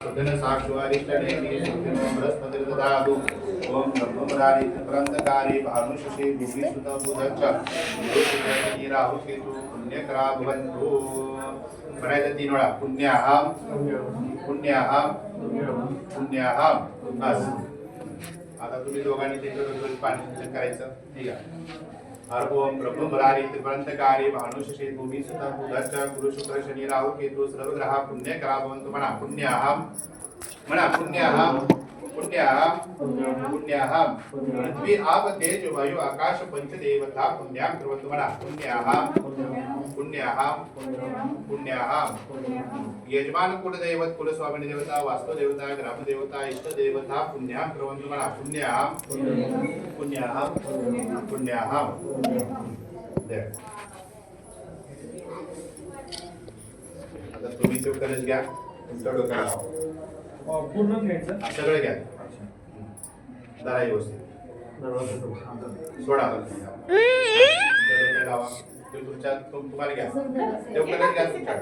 साक्षुवारिष्टने बृहस्पतिर्दधातु ओम ब्रह्ममुरारी त्रिपुरांतकारी भानुषे भूमिसुत बुधच्च राहु केतु पुण्यकरा भवन्तु म्हणायचं 3 वेळा पुण्याहम पुण्याहम पुण्याहम बस आता तुम्ही दोघांनी त्याच्यावर पाणी करायचं ठीक आहे ओम ब्रह्ममुरारी त्रिपुरांतकारी भानुषे भूमिसुत बुधच्च गुरु शुक्र शनी राहु केतु सर्व ग्रह पुण्यकरा भवन्तु म्हणा पुण्याहम म्हणा पुण्याहम पुण्याहम पुण्याहम पृथ्वी आप तेज वायु आकाश पंचदेवता पुण्याम कुर्वन्तु म्हणा पुण्याहम पुण्याहम पुण्याहम यजमान कुलदैवत कुलस्वामिनी देवता वास्तुदेवता ग्रामदेवता इष्टदेवता पुण्याम कुर्वन्तु म्हणा पुण्याहम पुण्याहम पुण्याहम आता तुम्ही तो कलश घ्या तुमच्या डोक्याला पूर्ण घ्यायचं सगळं घ्या जरा व्यवस्थित सोडा लावा तुमच्या तुम्हाला घ्या तो कलश घ्या तुमच्या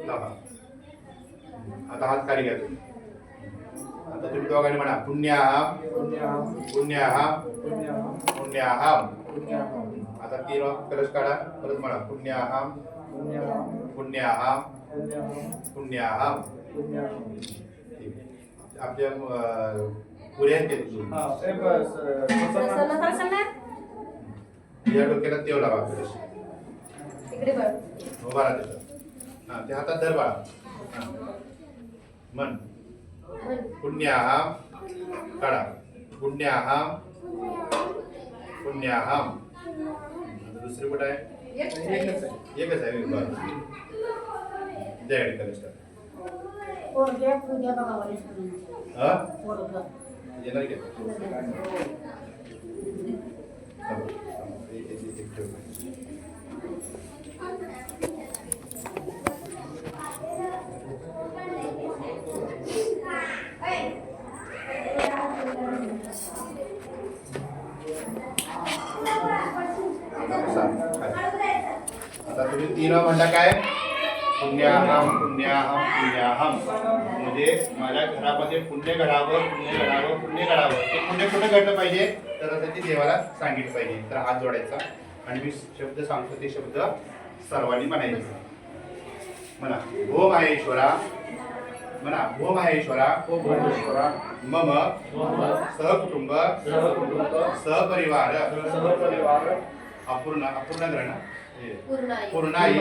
लावा आता हात खाली घ्या तुम्ही आता तुम्ही दोघांनी म्हणा पुण्याहम पुण्याहम पुण्याहम आता 3 कलश काढा परत म्हणा पुण्याहम पुण्याहम पुण्याहम आपल्या पुऱ्या या डोक्याला तेव लावा इकडे बघ उभा राहा हा ते हातात धर बाळा मन पुण्याहम काढा पुण्याहम पुण्याहम दुसरी कुठं आहे एकच आहे बरं जय कलेश पोरग्या पूजा बघावं हा पोरगा येणार की आता तुम्ही 3 म्हणता काय पुण्याहम पुण्याहम पुण्याहम म्हणजे माझ्या घरामध्ये पुण्य घडावं पुण्य घडावं पुण्य घडावं ते पुण्य कुठं घडलं पाहिजे तर त्याची देवाला सांगितलं पाहिजे तर हात जोडायचा आणि मी शब्द सांगतो ते शब्द सर्वांनी म्हणायचे म्हणा ओ माहेश्वरा म्हणा ओ माहेश्वरा मम सहकुटुंब सहपरिवार अपूर्ण ग्रहण पूर्णाई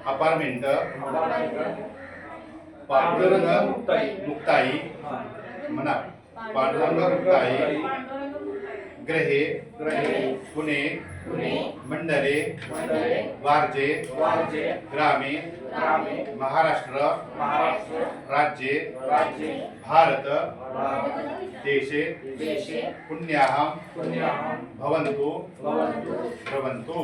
अपार्टमेंट पांडुरंग मुक्ताई म्हणा पांडुरंग मुक्ताई ग्रहे पुणे मंडले वारजे ग्रामे महाराष्ट्र राज्ये भारत देशे पुण्याहम भवन्तु भवन्तु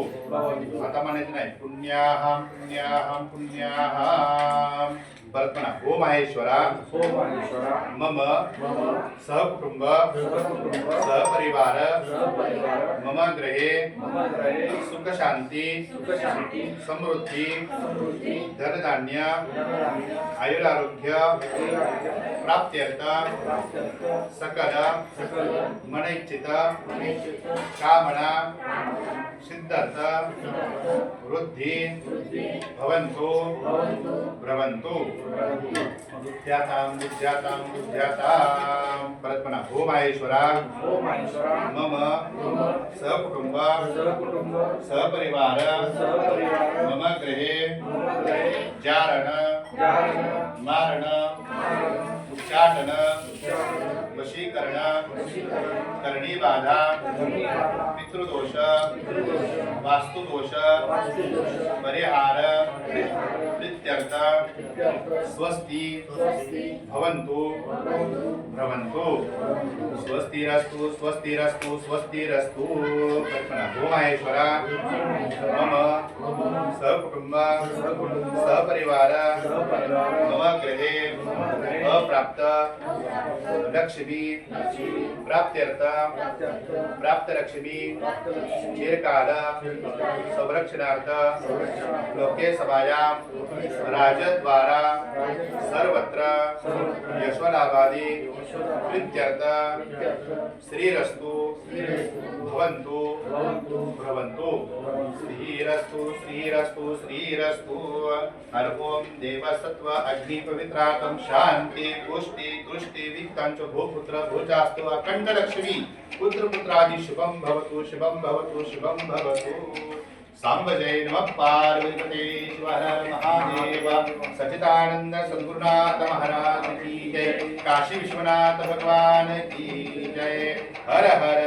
आता म्हणायचं नाही पुण्याहम पुण्याहम पुण्याहम परत म्हणा ओ माहेश्वरा मम सहकुटुंब सहपरिवार मम गृहे सुख शांती समृद्धी धनधान्य आयुरारोग्य प्राप्त्यर्थ सकल मनैच्छित कामना सिद्धार्थ वृद्धि भवन्तु भ्रवन्तु बुद्ध्यातां परत म्हणा ओ माहेश्वरा मम सहकुटुंब सहपरिवार मम गृहे जारण मारण उच्चाटन वशीकरण करणीबाधा पितृदोष वास्तुदोष परिहार प्रीत्यर्थ स्वस्ति भवन्तु भ्रवन्तु स्वस्तिरस्तु स्वस्तिरस्तु स्वस्तिरस्तु कल्पना ओ माहेश्वरा मम सहकुटुंब सपरिवार मम गृहे अप्राप्त लक्ष्मी प्राप्त्यर्थ प्राप्त लक्ष्मी चिरकाल संरक्षणार्थ लोके सभायां राजद्वारा सर्वत्र यशोलाभादि प्रीत्यर्थ श्रीरस्तु भवन्तु भवन्तु श्रीरस्तु श्रीरस्तु श्रीरस्तु हर ओम देवसत्व अग्नि पवित्रात्म शांति पुष्टि तुष्टि वित्तांच भूपुत्र भुजास्तु अखंड लक्ष्मी पुत्र पुत्रादि शुभम भवतु शुभम भवतु सांब जय नमः पार्वतीपते शिव हर महादेव सच्चिदानंद सद्गुरुनाथ महाराज की जय काशी विश्वनाथ भगवान की जय हर हर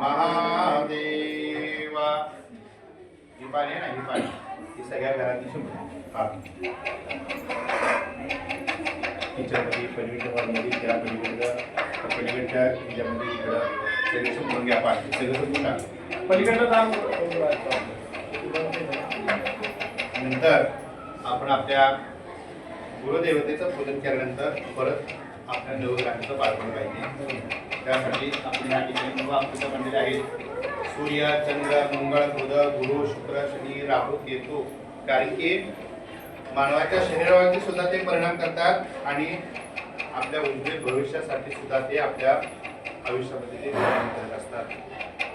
महादेव। ही पाणी आहे ना, ही पाणी ही सगळ्या घरातली शुभ किचनमध्ये पलीकडच्या हॉलमध्ये त्या पलीकडच्या ह्याच्यामध्ये इकडं सगळे समजून घ्या पाणी सगळं समजून टाक पलीकडनं काम नंतर आपण आपल्या गुरुदेवतेचं पूजन केल्यानंतर परत आपल्या नवग्रहांचं पाठवलं पाहिजे। त्यासाठी आपण या ठिकाणी नव अमृत मंदिर आहेत सूर्य चंद्र मंगळ बुध गुरु शुक्र शनी राहू केतू, कारण की मानवाच्या शरीरावरती सुद्धा ते परिणाम करतात आणि आपल्या उज्ज्वल भविष्यासाठी सुद्धा ते आपल्या आयुष्यामध्ये ते परिणाम करत असतात।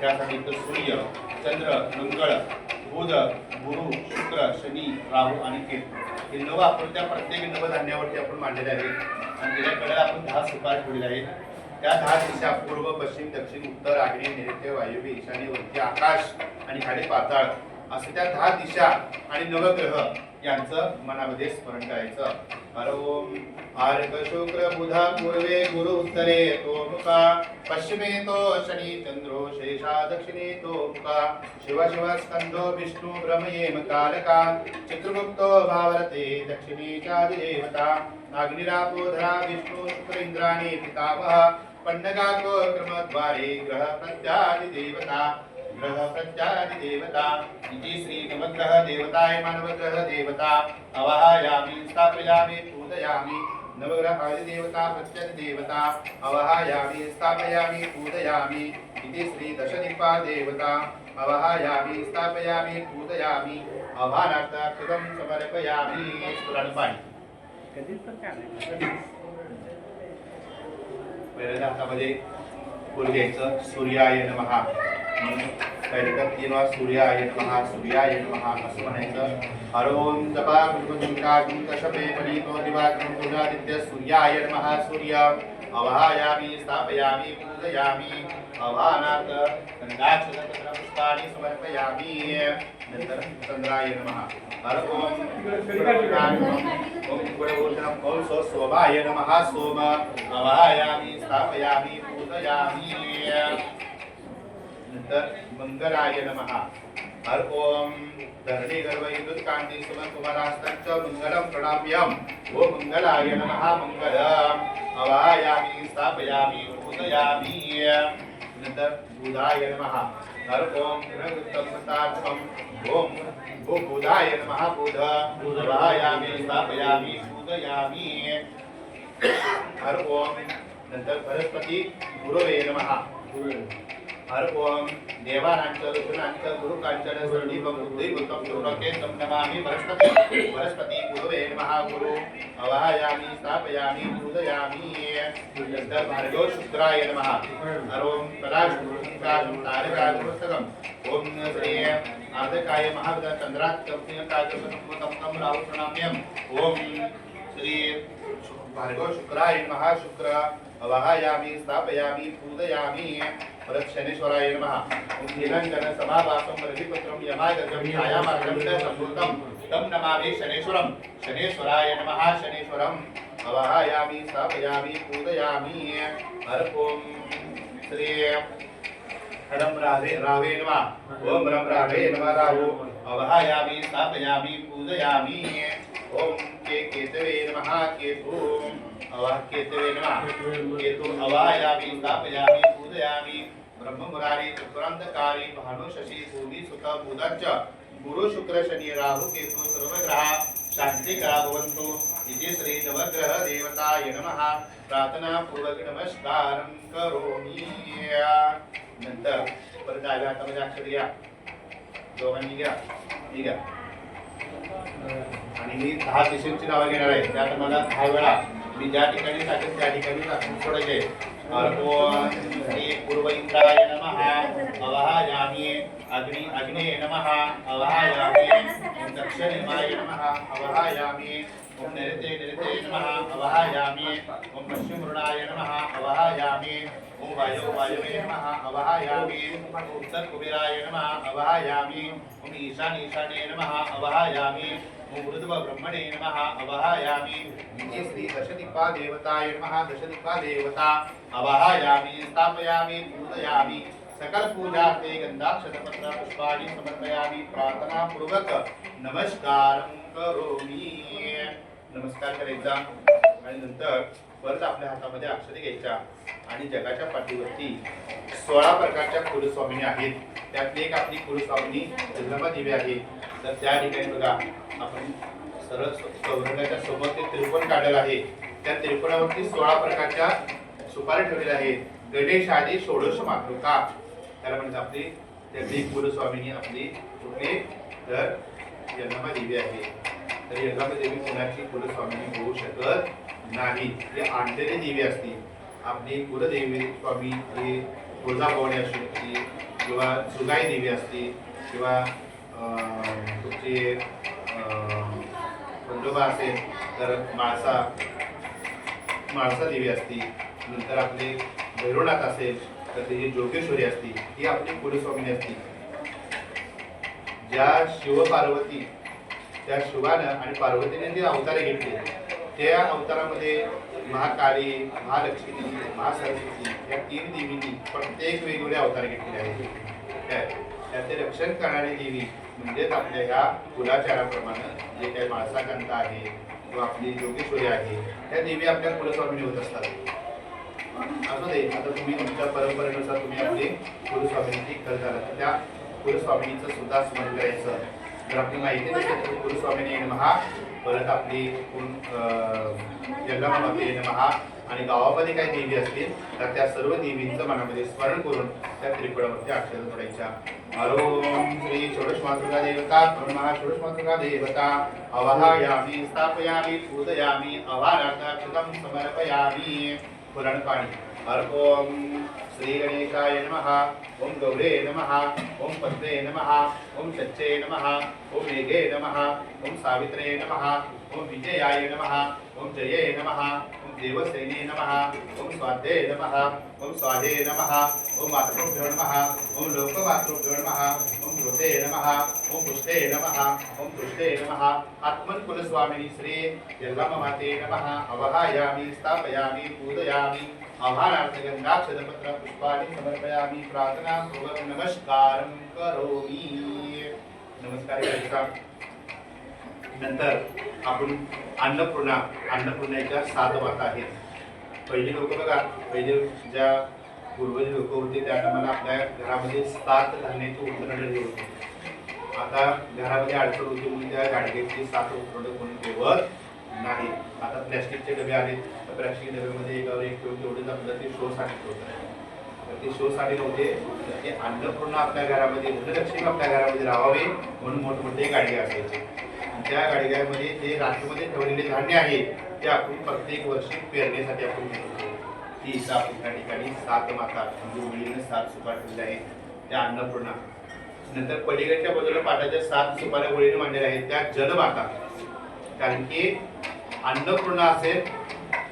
त्यासाठी तर सूर्य चंद्र मंगळ बुध गुरु शुक्र शनी राहू आणि केतू हे नव आपण त्या प्रत्येक नवधान्यावरती आपण मांडलेले आहेत आणि त्याच्याकडे आपण 10 सुपारी ठेवलेले आहेत। त्या 10 दिशा पूर्व पश्चिम दक्षिण उत्तर आग्नेय नैऋत्य वायव्य ईशान्य वरती आकाश आणि खाली पाताळ असे त्या 10 दिशा आणि नवग्रह यांचं मनामध्ये स्मरण करायचं। हर ओम आर्क शुक्र बुधा पूर्वे गुरु उत्तरे तो मुखा पश्चिमे तो शनी चंद्रो शेषा दक्षिणे तो मुखा शिव शिव स्कंदो विष्णु ब्रह्मयेम कारका चित्रगुप्तो भावरते दक्षिणे चादिदेवता अग्निरापोधरा विष्णु शुक्र इंद्राणी पितामह पंडगाको क्रमद्वारे ग्रह प्रत्यादिदेवता इति श्री नवग्रह देवताय मानवग्रह देवता अवहायामि स्थापयामि पूजयामि नवग्रह देवता प्रत्यधिदेवता अवहायामि स्थापयामि पूजयामि इति श्री दशदीपा देवता अवहायामि स्थापयामि पूजयामि आभानार्थ कृतं समर्पयामि। स्फुरणपाणी पहिल्या हातामध्ये फुल घ्यायचं सूर्याय नमः पहिले तर 3 वेळा सूर्याय नमः सूर्याय नमः असं म्हणायचं। हर ओम जपा गुरुंकागुं कशपे परीतो दिवाकरं पूजादित्य सूर्याय नमः सूर्य अवहायामि स्थापयामि पूजयामि आभानार्थ गंधाक्षतं पुष्पाणि समर्पयामि। नंतर चंद्राय नमः हर ओम ओम सोमाय नमः सोम अवहायामि स्थापयामि पूजयामि। नंतर मंगलाय नमः हर ओम धरणी गर्भ विद्युत कांती सुमन कुमारास्तंच मंगलम प्रणाम्यम ओम मंगलाय नमः मंगलम अवहायामि स्थापयामि पूजयामि। नंतर बुधाय नमः हर ओम ग्रहगुप्तमतार्थम ओम बुधाय नमः बुध अवहायामि स्थापयामि पूजयामि। हर ओम नंतर बृहस्पति गुरुवे नमः हर ओम देवानांच ऋषीनांच गुरुकांचन संदीपं बुद्धिभूतं गुरुकेतं नमामि बृहस्पति गुरुवे नमः गुरु अवहायामि स्थापयामि पूजयामि। नंतर भार्गव शुक्राय नमः हर ओम कलाशुक्रां तारकागुरुस्तकम् ओम श्री आर्धकाय महाविद्या चंद्रात्मकागुरुतं राहु प्रणाम्यम ओम श्री भार्गव शुक्राय नमः शुक्र अवहायामि स्थापयामि पूजयामि। परत शनेश्वराय नमः ओम नीलांजन समाभासं रविपुत्रं यमागर्भं छायामार्गं च संभूतं तं नमामि शनेश्वरं शनेश्वराय नमः शनेश्वरं अवहायामि स्थापयामि पूजयामि। हर ओम श्री रम रावे नमः ओम रम रावे नमः राहु अवहायामि स्थापयामि पूजयामि। ओम केतवे नमः केतु केतवे नमः केतु अवहायामि स्थापयामि पूजयामि। ब्रह्म मुरारी चतुरांतकारी भानु शशि भूमि सुत बुधच्च गुरु शुक्र शनि राहु केतु सर्वग्रह शांतिका भवन्तु इति श्री नवग्रह देवताय नमः प्रार्थना पूर्वक नमस्कारं करोमि. नंतर परत डाव्या हातामध्ये अक्षर घ्या, दोघांनी घ्या, मी घ्या आणि मी 10 दिशांची नावं घेणार आहे. त्यात मला 10 वेळा मी ज्या ठिकाणी टाकेल त्या ठिकाणी टाकून सोडायचे. अर्पण श्री पूर्व इंद्राय नमः अवहायामि अग्ने नमः अवहायामि दक्षिणेमाय नमः अवहायामि ओम नृते नमः अवहायामि ओम पश्चिमरुणाय नमः अवहायामि ओम वायवे नमः अवहायामि उत्तर कुबेराय नमः अवहायामि ओम ईशाने नमः अवहायामि ओम ऊर्ध्व ब्रह्मणे नमः अवहायामि. इति श्री दशदिक्पा देवताय नमः दशदिक्पा देवता अवहायामि स्थापयामि पूजयामि सकल पूजार्थे गंधाक्षतपत्र पुष्पाणि समर्पयामि प्रार्थना पूर्वक नमस्कारं करोमि. नमस्कार करायचा आणि नंतर परत आपल्या हातामध्ये अक्षरे घ्यायच्या आणि जगाच्या पाठीवरती 16 प्रकारच्या कुलस्वामिनी आहेत. त्यातली एक आपली कुलस्वामिनी जगदंबा देवी आहे. तर त्या ठिकाणी बघा आपण सरळ चौरंगाच्या समोर ते त्रिकोण काढलेलं आहे. त्या त्रिकोणावरती 16 प्रकारच्या सुपारी ठेवलेल्या आहेत. गणेश आदी षोडश मातृका त्याला म्हणजे आपली त्यातली कुलस्वामिनी आपली कुठली तर जगदंबा देवी आहे. तर जगदंबा देवी कोणाची कुलस्वामिनी होऊ शकत नाही. ही आणलेली देवी असते. आपली कुलदेवी स्वामी ही तुळजाभवानी असू शकते किंवा सुगाई देवी असते किंवा तुमची खंडोबा असेल तर माळसा देवी असते. नंतर आपले भैरवनाथ असेल तर त्याची जोगेश्वरी असते. ही आपली कुलस्वामिनी असते. ज्या शिवपार्वती त्या शिवानं आणि पार्वतीने जे अवतारे घेतले त्या अवतारामध्ये महाकाली, महालक्ष्मी, महासरस्वती या 3 देवींनी प्रत्येक वेगवेगळे अवतार घेतलेले आहेत. त्याचे रक्षण करणारी देवी म्हणजेच आपल्या ह्या कुलाचाराप्रमाणे जे काही माळसाकांता आहे किंवा आपली योगेश्वरी आहे त्या देवी आपल्या कुलस्वामिनी होत असतात. असू दे, आता तुम्ही तुमच्या परंपरेनुसार तुम्ही आपली कुलस्वामिनीची करता तर त्या कुलस्वामिनीचं सुद्धा स्मरण करायचं. जर आपली माहिती नसेल तर कुलस्वामिनी नमः परत आपली जगदंबामाते नमः आणि गावामध्ये काही देवी असतील तर त्या सर्व देवींचं मनामध्ये स्मरण करून त्या त्रिकोणावरती अक्षर जोडायच्या. ओम श्री षोडश मातृका देवता नमः षोडश मातृका देवता अवहायामि स्थापयामि पूजयामि अवारार्थाक्षतं समर्पयामि. पुराण पाणी अर्पण श्री गणेशाय नमः ओम गौरे नमः ओम पद्मे नमः ओम सच्चे नमः ओम मेघे नमः ओम सावित्रे नमः ओम विजयाय नमः ओम जये नमः ओम देवसेने नमः ओम स्वाध्ये नमः ओम स्वाहे नमः ओम मातृभ्यो नमः ओम लोकमातृभ्यो नमः ओम धृते नमः ओम पुष्टे नमः ओम तुष्टे नमः. आत्मन कुलस्वामिनी श्री जगदंबामाते नमः अवहायामि स्थापयामि पूजयामि आभारार्थ गंधाक्षतपत्र पुष्पाणि समर्पयामि प्रार्थना पूर्वक नमस्कारं करोमि. नमस्कार करायचा. नंतर आपण अन्नपूर्णाच्या 7 माता आहेत. पहिली लोक बघा, पहिले ज्या पूर्वज लोक होते त्या टायमाला आपल्या घरामध्ये 7 धान्याची उतरणे होते. आता घरामध्ये अडचण होती म्हणून त्या गाडग्याची 7 उतरणे कोणी ठेवत नाही. आता प्लॅस्टिकचे डबे आले तर प्लॅस्टिक डब्यामध्ये एकावर एक ठेवून तेवढेच आपलं ते शोसाठी होतं. तर ते शोसाठी नव्हते तर ते अन्नपूर्ण आपल्या घरामध्ये धनलक्ष्मी आपल्या घरामध्ये राहावे म्हणून मोठमोठे गाडगे असायचे. त्या गाडग्यामध्ये जे रात्रीमध्ये ठेवलेले धान्य आहे ते आपण प्रत्येक वर्षी पेरण्यासाठी आपण घेतो. ती आपण त्या ठिकाणी 7 माता म्हणजे मुलीने 7 सुपारी ठेवल्या आहेत त्या अन्नपूर्णा. नंतर पलीकडच्या बाजूला पाटाच्या 7 सुपाऱ्या मुलीने मांडलेल्या आहेत त्या जलमाता. कारण की अन्नपूर्णा असेल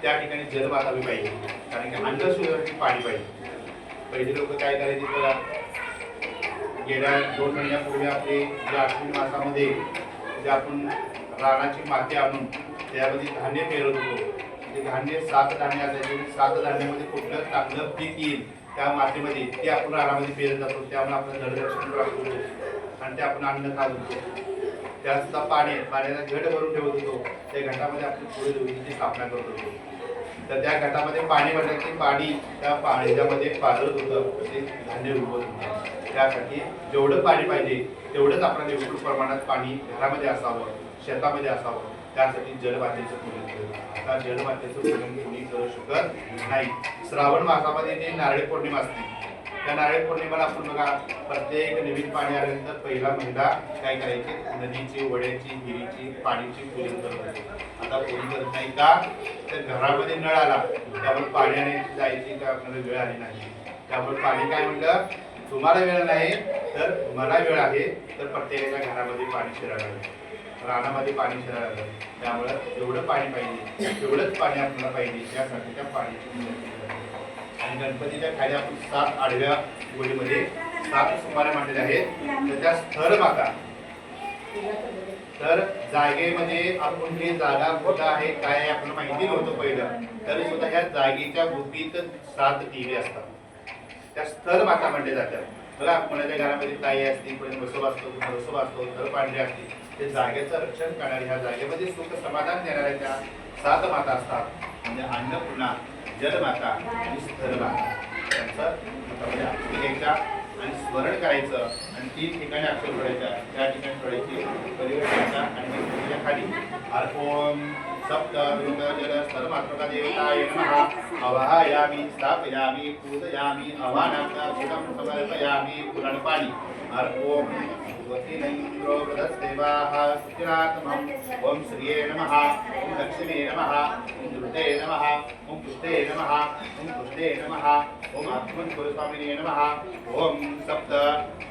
त्या ठिकाणी जलमाता बी पाहिजे. कारण की अन्न शिवाय पाणी पाहिजे. पहिले लोक काय करायचे बघा, गेल्या 2 महिन्यापूर्वी आपले ज्या अश्विन मासामध्ये जे आपण रानाची माती आणून त्यामध्ये धान्य पेरत होतो. ते धान्य 7 धान्य असायचे. 7 धान्यामध्ये कुठलं चांगलं पीक येईल त्या मातीमध्ये ते आपण रानामध्ये पेरत जातो. त्यामुळे आपलं धनलक्ष्मी प्राप्त होतो आणि ते आपण अन्न खात होतो. त्यात सुद्धा पाण्याचा घट भरून ठेवत होतो. त्या घटामध्ये आपण कुलदेवीची स्थापना करत होतो. तर त्या घटामध्ये पाणी भरलं की पाणी त्या पाण्यामध्ये पाझरत होतं, ते धान्य उगवत होतं. त्यासाठी जेवढं पाणी पाहिजे तेवढंच आपल्याला योग्य प्रमाणात पाणी घरामध्ये असावं. शेतामध्ये असावं, त्यासाठी जलमातेचं पूजन केलं. आता जलमातेचं पूजन कोणी करू शकत नाही. श्रावण मासामध्ये जी नारळी पौर्णिमा असते, त्या नारळी पौर्णिमेला आपण बघा प्रत्येक नवीन पाणी आल्यानंतर पहिला महिला काय करायची, नदीची, वड्याची, विहिरीची, पाणीची पूजन करत होती. आता कोणी करत नाही का, तर घरामध्ये नळ आला त्यामुळे पाणी आणायची जायची का आपल्याला वेळ आली नाही. त्यामुळे पाणी काय म्हणलं, तुम्हाला वेळ नाही तर मला वेळ आहे, तर प्रत्येकाच्या घरामध्ये पाणी शिरायला लागलं, रानामध्ये पाणी शिरायला लागलं. त्यामुळं जेवढं पाणी पाहिजे तेवढंच पाणी आपल्याला पाहिजे, त्यासाठी त्या पाण्याची पूजन केली जाते. आणि गणपतीच्या खाली आपण 7 आडव्या गोळीमध्ये 7 सुपाऱ्या मांडलेल्या आहेत. तर त्या स्थळ माता, तर जागेमध्ये आपण ही जागा कुठं आहे काय आहे आपल्याला माहिती नव्हतं पहिलं, तरी सुद्धा ह्या जागेच्या भोवतीत 7 दिवे असतात, त्या स्थळ माता म्हणले जातात. बघा कोणाच्या घरामध्ये ताई असते, कोणी बसोबा असतो, बसोबा असतो, स्थळ पांढरे असते, ते जागेचं रक्षण करणारे, ह्या जागेमध्ये सुख समाधान देणाऱ्या त्या 7 माता असतात. म्हणजे अन्नपूर्णा, जलमाता आणि स्थळमाता, त्यांचं हाती घ्यायचा आणि स्मरण करायचं आणि 3 ठिकाणी अक्षर जोडायच्या, त्या ठिकाणी जोडायची परिवर्तनाचा आणि त्याच्या खाली ओम सप्त दुर्ग जल स्थळमातृका देवताय नमः अवाहयामि स्थापयामि पूजयामि अवानाक्षरं समर्पयामि पुराणपाणि ओम वतीनैन्द्रो वृधस्देवाः सुखिनात्मम् ओम श्रिये नमः ओम लक्ष्मी नमः ओम दुर्गे नमः ओम पुष्टे नमः ओम पुष्टे नमः ओम आत्मनपुरस्वामिने नमः ओम सप्त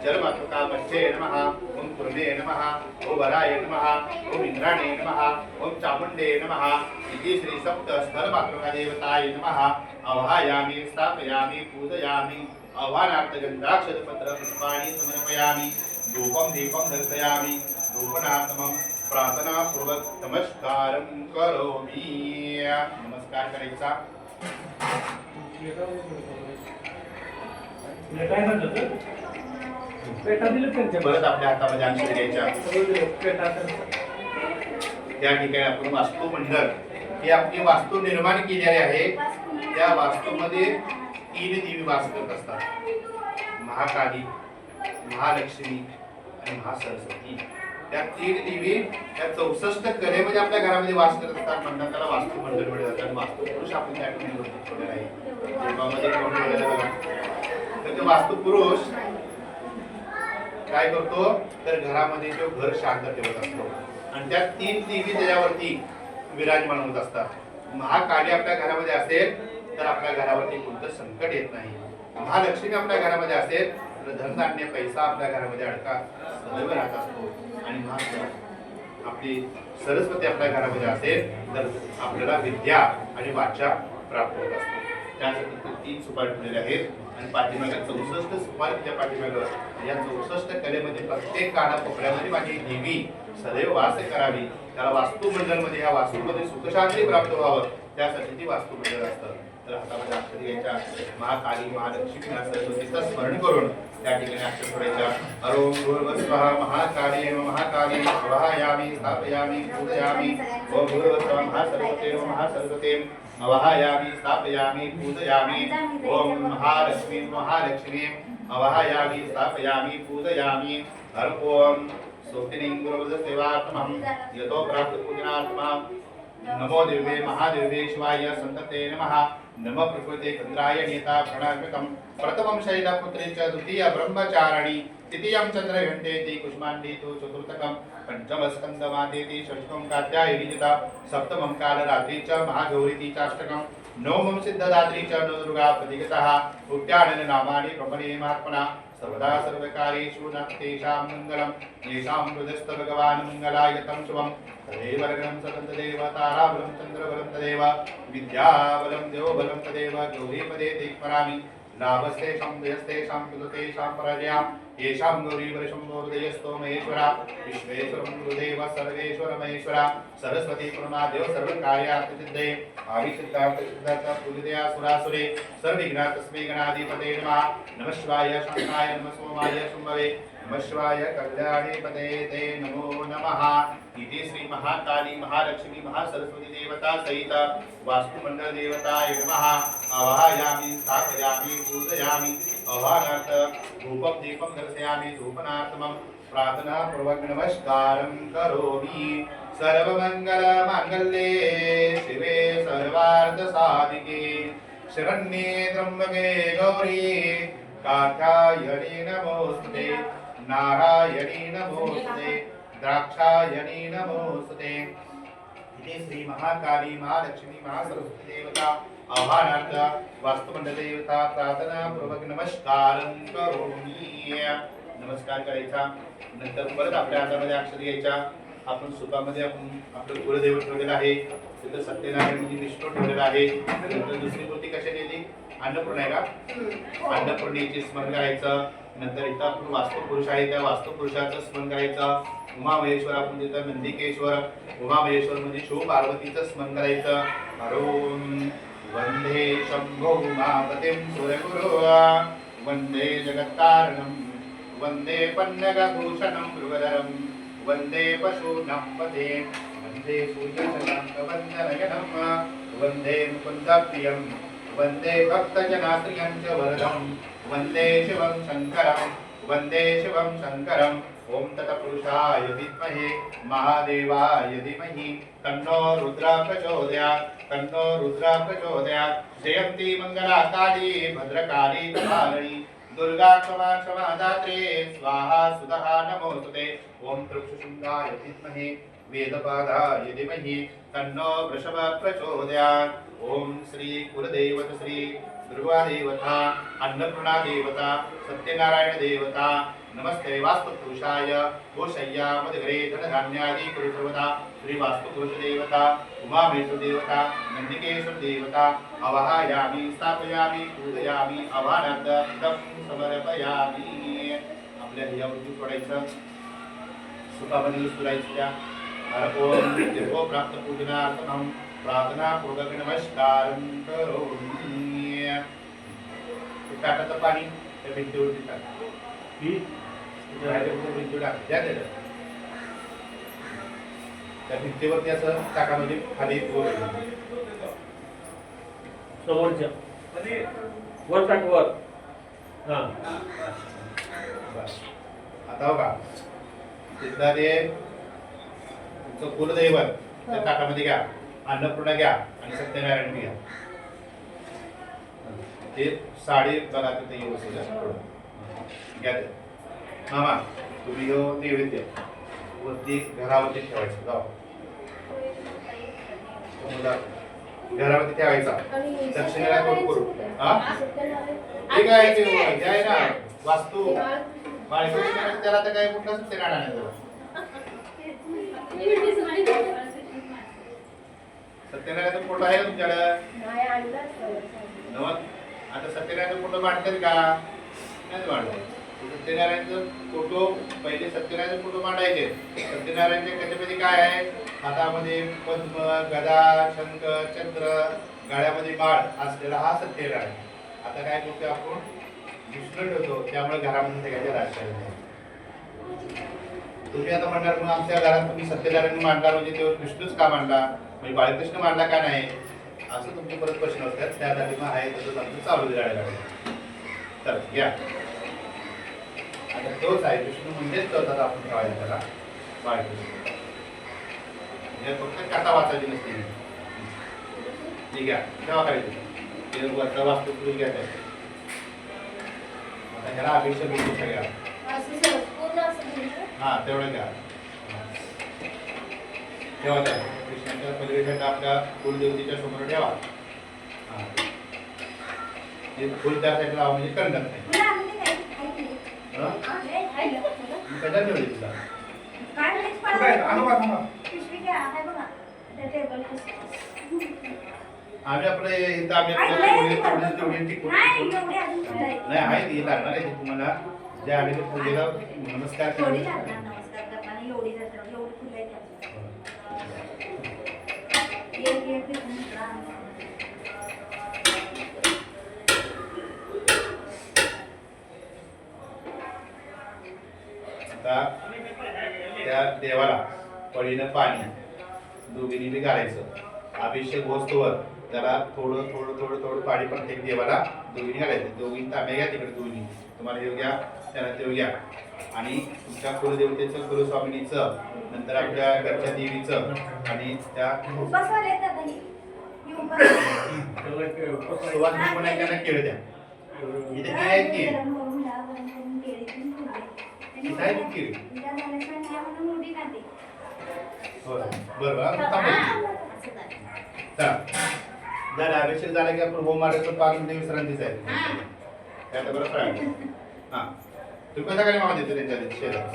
जलमातृका मत्स्ये नमः ओम पूर्णे नमः ओम वराय नमः ओम इंद्राणे नमः ओम चामुण्डे नमः इति श्री सप्त स्थलमातृका देवताय नमः आवाहयामि स्थापयामि पूजयामि आह्वानार्थ गन्धाक्षरपत्र पुष्पाणि समर्पयामि धूपं दीपं दर्शयामि धूपनात्मं प्रार्थनापूर्वक नमस्कारं करोमि. नमस्कार करायचा. परत आपल्या हातामध्ये अक्षर घ्यायच्या. त्या ठिकाणी आपण वास्तू मंडळ ही आपली वास्तू निर्माण केलेली आहे. त्या वास्तूमध्ये 3 देवी वास करत असतात, महाकाली, महालक्ष्मी आणि महासरस्वती. त्या 3 देवी त्या 64 कलेमध्ये आपल्या घरामध्ये वास करत असतात, म्हणतात त्याला वास्तू मंडळ म्हटलं जातं. वास्तू पुरुष आपण त्या ठिकाणी ठेवलेला आहे. देवामध्ये कोण ठेवलेला बघा, तर ते वास्तू पुरुष काय करतो, तर घरामध्ये तो घर शांत ठेवत असतो आणि त्या 3 देवी त्याच्यावरती विराजमान होत असतात. महाकाली आपल्या घरामध्ये असेल तर आपल्या घरावरती कोणतं संकट येत नाही. महालक्ष्मी आपल्या घरामध्ये असेल तर धनधान्य पैसा आपल्या घरामध्ये अडका सदैव राहत असतो. आणि आपली सरस्वती आपल्या घरामध्ये असेल तर आपल्याला विद्या आणि वाचा प्राप्त होत असते. त्यासाठी 3 सुपारी ठेवलेले आहेत आणि पाठीमागे 64 सुपारी त्या पाठीमागे. या 64 कलेमध्ये प्रत्येक काना कोपऱ्यामध्ये माझी देवी सदैव वास करावी. त्याला वास्तू मंडळमध्ये, या वास्तूमध्ये सुखशांती प्राप्त व्हावं, त्यासाठी ती वास्तू मंडळ असतं. तर हातामध्ये अक्षर घ्यायच्या, महाकाली, महालक्ष्मी, सरस्वतीचं स्मरण करून त्या ठिकाणी अक्षर सोडायच्या. ओम भूर्भुवः महाकाली महाकाली अवाहयामि स्थापयामि पूजयामि ओम भूर्भुवः महासरस्वती महासरस्वती अवाहयामि स्थापयामि पूजयामि ओम महालक्ष्मी महालक्ष्मी अवाहयामि स्थापयामि पूजयामि ओम सोतिनिंग्रोधसेवात्मं यतो प्राप्त पूजनात्मा नमो दिव्ये महादिव्ये शिवाय संतते नमः नमः प्रकृते चंद्राय नेता प्रणात्मकं प्रथमं शैलपुत्री च द्वितीय ब्रह्मचारिणी तृतीयं चंद्रघंटेति कुष्माण्डी तु चतुर्थकं पंचम स्कंदमादेति षष्ठं कात्यायनी चिता सप्तमं कालरात्रि च महागौरीति चाष्टकं नवमं सिद्धदात्री च नवदुर्गा प्रतिगतः उद्यानन नामानि प्रमणे महात्मना सर्वदा सर्वकार्येषु न तेषां मङ्गलं येषां हृदयस्थ भगवान् मङ्गलायतं शुभं तदेव लग्नं सततदेव ताराबलं चन्द्रबलं तदेव विद्याबलं देवबलं तदेव गौरीपदे ते स्मरामि लाभस्तेषां दयस्तेषां कुलतेषां पराजया येषां गौरीवरशम्भोर्दयस्तो महेश्वरा विश्वेश्वरं गुरुदेव सर्वेश्वर महेश्वरा सरस्वती प्रणमादेव सर्वकार्यार्थसिद्धये आविसिद्धार्थसिद्धार्थ पूजितया सुरासुरे सर्वविघ्नातस्मै गणाधिपते नमः नमः शिवाय शान्ताय नमः सोमाय शुम्भवे नमः शिवाय कल्याणीपते ते नमो नमः. इति श्री महाकाली महालक्ष्मी महासरस्वती देवता सहित वास्तुमंडल देवताय नमः. आवाहयामि स्थापयामि पूजयामि आह्वानार्थ धूपं दीपं दर्शयामि धूपनात्मं प्रार्थनापूर्वक नमस्कारं करोमि. सर्वमंगल मांगल्ये शिवे सर्वार्थ साधिके शरण्ये त्र्यंबके गौरी कात्यायनी नमोस्तुते नारायणी नमोस्तुते द्राक्षायणी नमोस्तुते। इति श्री महाकाली महालक्ष्मी महासरस्वती देवता आह्वानार्थ वास्तुमंडल देवता प्रार्थना पूर्वक नमस्कार करोमी। नमस्कार करायचा, नंतर परत आपल्या हातामध्ये अक्षर घ्यायच्या। आपण सुपामध्ये आपण आपलं कुलदैवत ठेवलेलं आहे, तिथं सत्यनारायण म्हणजे विष्णू ठेवलेला आहे। नंतर दुसरी मूर्ती कशाची येते? अन्नपूर्णा आहे का? अन्नपूर्णेचे स्मरण करायचं। नंतर इथं आपण वास्तुपुरुष आहे, त्या वास्तुपुरुषाचं स्मरण करायचं। उमामहेश्वर आपण तिथं नंदिकेश्वर उमामहेश्वर म्हणजे शिव पार्वतीचं स्मरण करायचं। हरोम वंदे शंभो उमापतिं सूर्यगुरो वंदे जगत्कारणं वंदे पन्नगभूषणं मृगधरं वंदे पशूनां पते वंदे सूर्यशशाङ्कवन्दनयनं वंदे मुकुन्दप्रियं वंदे भक्तजनाश्रियं च वरदं वंदे शिवं शङ्करं वंदे शिवं शङ्करम्। ओम तत्पुरुषाय विद्महे महादेवाय धीमहि तन्नो रुद्र प्रचोदयात् तन्नो रुद्र प्रचोदयात्। जयन्ती मंगला काली भद्रकाली कपालिनी दुर्गा क्षमा क्षमा दात्रे स्वाहा सुधा नमोस्तुते। ओम त्रिशूलाय विद्महे वेदपादाय धीमहि तन्नो वृषभ प्रचोदयात्। ओम श्री कुलदेवत श्री दुर्गा देवता अन्नपूर्णा देवता सत्यनारायण देवता नमस्ते वास्तुपुरुषाय गोशय्या मदगरे धनधान्यादि कुरुसर्वदा श्री वास्तुपुरुष देवता उमामहेश्वर देवता नंदिकेश्वर देवता अवहायामि स्थापयामि पूजयामि अवानार्थं समर्पयामि। आपल्या ध्येयावरती सोडायचं, सुखामध्ये सुरायचं त्या ओम देवो प्राप्त पूजनार्थं प्रार्थना पूर्वक नमस्कार करोमि। टाकाचं पाणी त्या भिंतीवरती टाक, त्या भिंतीवरती असं टाका म्हणजे खाली समोरच्या वर टाक वर। हा आता बघा तिथला ते तुमचं कुलदैवत त्या ताटामध्ये घ्या, अन्नपूर्णा घ्या आणि सत्यनारायण घ्या। ते साडी बघा तिथे व्यवस्थित असं थोडं घ्या ते। मामा तुम्ही हो नैवेद्य वरती घरावरती ठेवायचं, जाऊ घरावरती ठेवायचा। दक्षिणेला करू हा ठीक आहे, ते आहे ना वास्तू बाळगून त्याला तर काही कुठलं सत्यनारायण सत्यनारायणचा फोटो आहे का तुमच्याकडे? आता सत्यनारायणचा फोटो मांडतात का? नाही मांडतात। सत्यनारायणचा फोटो पहिले सत्यनारायणचा फोटो मांडायचे। सत्यनारायणच्या कथेमध्ये काय आहे? हातामध्ये पद्म गदा शंख चंद्र गाड्यामध्ये माळ असलेला हा सत्यनारायण। आता काय करतो आपण विष्णू ठेवतो, त्यामुळे घरामध्ये सगळ्याच्या राष्ट्र तुम्ही आता म्हणणार मग आमच्या घरात तुम्ही सत्यनारायण मांडला म्हणजे तो विष्णूच का मांडला, म्हणजे बाळकृष्ण मांडला का नाही, असं तुमचे परत प्रश्न असतात। त्यासाठी मग आहे तसं आमचं चालू द्यायला लागेल। तर घ्या आता तोच आहे विष्णू म्हणजेच तर आपण ठेवायला त्याला बाळकृष्ण, फक्त कथा वाचायची नसते। ठीक आहे ठेवा खाली वरचा वास्तू घ्या त्याला। आता ह्याला अपेक्षा भेटू सगळ्या हा तेवढं घ्या ठेवा त्या कृष्णाच्या पलीकडे आपल्या कुलदेवतेच्या समोर ठेवा। हा हे फुल त्या साईडला लावा म्हणजे कंडत नाही। कशा ठेवली तुला आम्ही आपलं इथं आम्ही नाही आहे ती लागणार आहे तुम्हाला जे आम्ही पूजेला नमस्कार आता त्या देवाला पळीनं पाणी दोघींनी बी घालायचं। अभिषेक होस्तोवर त्याला थोडं थोडं थोडं थोडं पाणी प्रत्येक देवाला दोघींनी घालायचं। दोघींनी तांब्या घ्या तिकडे दोन्ही, तुम्हाला हे घ्या त्याला ते घ्या आणि तुमच्या कुलदेवतेचं कुलस्वामिनीचं नंतर आपल्या घरच्या देवीचं आणि त्या उपासवाले येतात आणि ही उपास सुवासिनी पण आहे त्यांना केळ द्या. इथे केळी आहेत की इथे आहेत की केळी. होय बरं थांबा. चला जर अभिषेक झाला की आपण होम मारायचं 5 मिनिटे विश्रांतीच आहे. त्यात बरं कळलं. हां तुम्ही कसा काय मामा देतो त्यांच्या शेजारी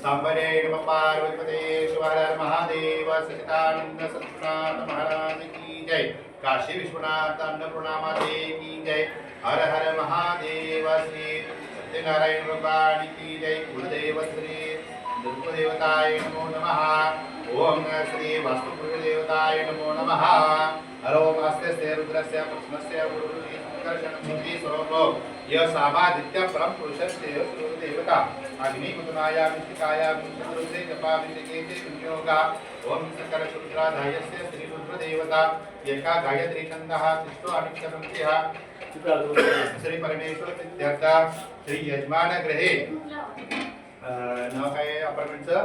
सांबरे नमः पार्वतीपते शिवार महादेव सचिदानंद सत्सनाथ महाराज की जय. काशी विश्वनाथ अन्नपूर्णा माते की जय. हर हर महादेव श्री सत्यनारायण भगवान की जय. कुलदेव श्री दुर्गदेवताय नमो नमः. ओम श्री वास्तुदेवताय नमो नमः. हर ओम हस्तस्य रुद्रस्य प्रश्नस्य गुरुजी संकर्षणमूर्ति स्वरूप य सामादित्य परम पुरुषस्य देवता अग्निकुतनाया विष्टिकाया विष्णुरुद्रे जपाभिषेके विनियोगा. ओम शंकर शुद्राधायस्य श्री रुद्रदेवता एका गायत्री छंदः तिष्ठो अनिक्षरन्त्यः श्री परमेश्वर सिद्ध्यर्थ श्री यजमान ग्रहे नाव काय अपार्टमेंटचं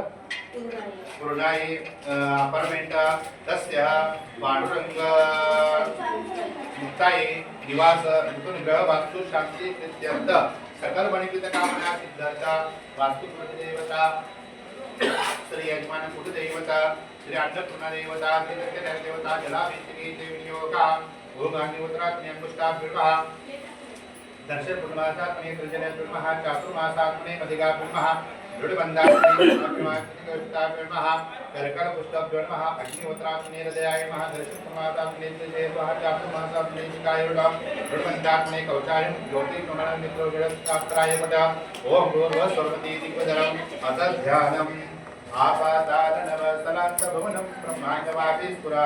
पूर्णाई अपार्टमेंट तस्य पांडुरंग मुक्ताई निवास नूतन ग्रह वास्तु शांती सिद्ध्यर्थ सकल बणिकृत कामना सिद्धार्थ वास्तु देवता श्री यजमान कुलदेवता श्री अन्नपूर्णा देवता श्री सत्यनारायण देवता जलाभिषेके विनियोगा. ओम अग्निहोत्राग्नि अंगुष्ठाभिर्मः दर्शन पूर्णमासात्मने सृजनपूर्णमः चातुर्मासात्मने मधिगापूर्णमः दृढबन्धात्मने कर्कल पुष्पभ्योर्मः अग्निहोत्रात्मने हृदयाय नमः दर्शन पूर्णमासात्मने सृजनपूर्णमः चातुर्मासात्मने शिखाय दृढबन्धात्मने कवचाय ज्योतिर्मणं नित्रोजडस्त्राय पद. ओम भूर्भुवः स्वरमती दिग्वदनम् अथ ध्यानम् आपातादनवसलान्तभुवनं ब्रह्माण्डवापीस्फुरा